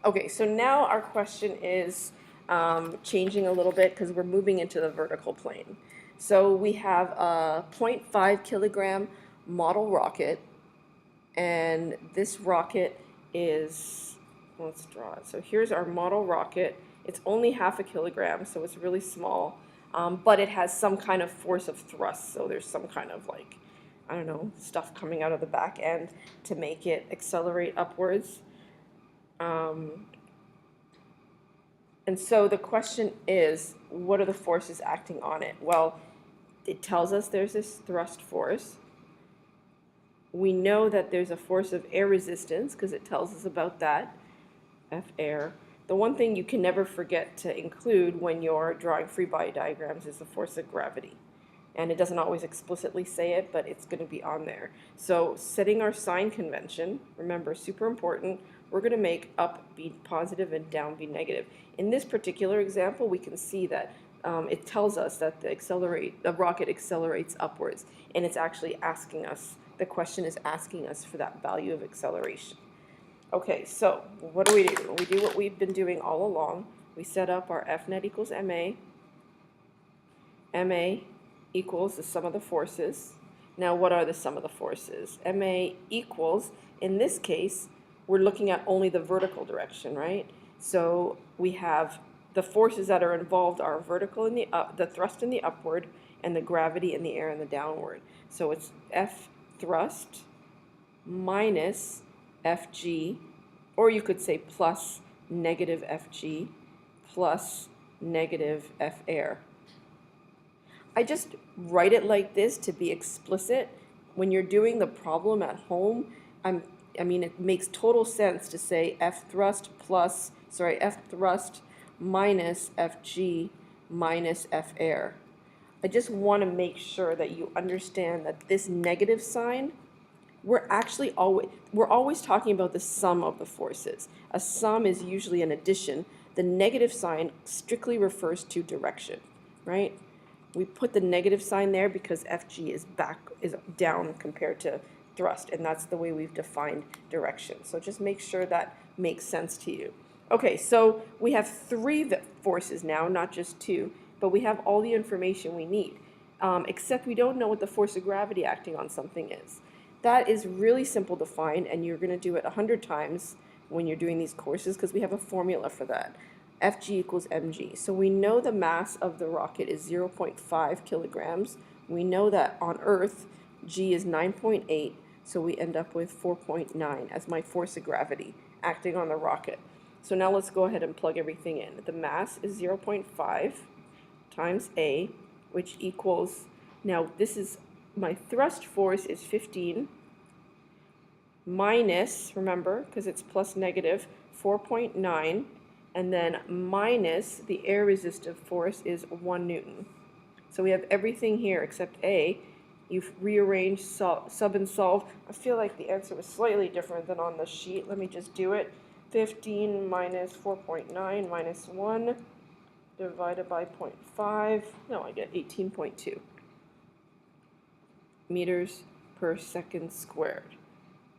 Okay, so now our question is changing a little bit because we're moving into the vertical plane. So we have a 0.5 kilogram model rocket, and this rocket is, let's draw it. So here's our model rocket. It's only half a kilogram, so it's really small, but it has some kind of force of thrust. So there's some kind of like, I don't know, stuff coming out of the back end to make it accelerate upwards. And so the question is, what are the forces acting on it? Well, it tells us there's this thrust force. We know that there's a force of air resistance because it tells us about that, F air. The one thing you can never forget to include when you're drawing free body diagrams is the force of gravity. And it doesn't always explicitly say it, but it's going to be on there. So setting our sign convention, remember, super important, we're going to make up be positive and down be negative. In this particular example, we can see that it tells us that the rocket accelerates upwards, and it's actually asking us, the question is asking us for that value of acceleration. Okay, so what do? We do what we've been doing all along. We set up our F net equals MA. MA equals the sum of the forces. Now, what are the sum of the forces? MA equals, in this case, we're looking at only the vertical direction, right? So we have the forces that are involved are vertical in the thrust in the upward, and the gravity in the air in the downward. So it's F thrust minus Fg, or you could say plus negative Fg plus negative F air. I just write it like this to be explicit. When you're doing the problem at home, it makes total sense to say F thrust minus Fg minus F air. I just want to make sure that you understand that this negative sign, we're always talking about the sum of the forces. A sum is usually an addition. The negative sign strictly refers to direction, right? We put the negative sign there because Fg is down compared to thrust, and that's the way we've defined direction. So just make sure that makes sense to you. Okay, so we have 3 forces now, not just 2, but we have all the information we need, except we don't know what the force of gravity acting on something is. That is really simple to find, and you're going to do it 100 times when you're doing these courses because we have a formula for that. Fg equals mg. So we know the mass of the rocket is 0.5 kilograms. We know that on Earth, g is 9.8, so we end up with 4.9 as my force of gravity acting on the rocket. So now let's go ahead and plug everything in. The mass is 0.5 times a, which equals, now this is, my thrust force is 15 minus, remember, because it's plus negative, 4.9, and then minus the air resistive force is 1 Newton. So we have everything here except A. You've rearranged, sub and solve. I feel like the answer was slightly different than on the sheet. Let me just do it. 15 minus 4.9 minus 1 divided by 0.5. No, I get 18.2 meters per second squared.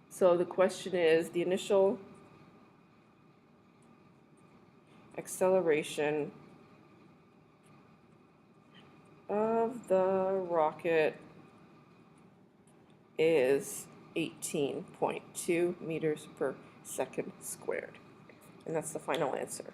So the question is, the initial acceleration of the rocket is 18.2 meters per second squared. And that's the final answer.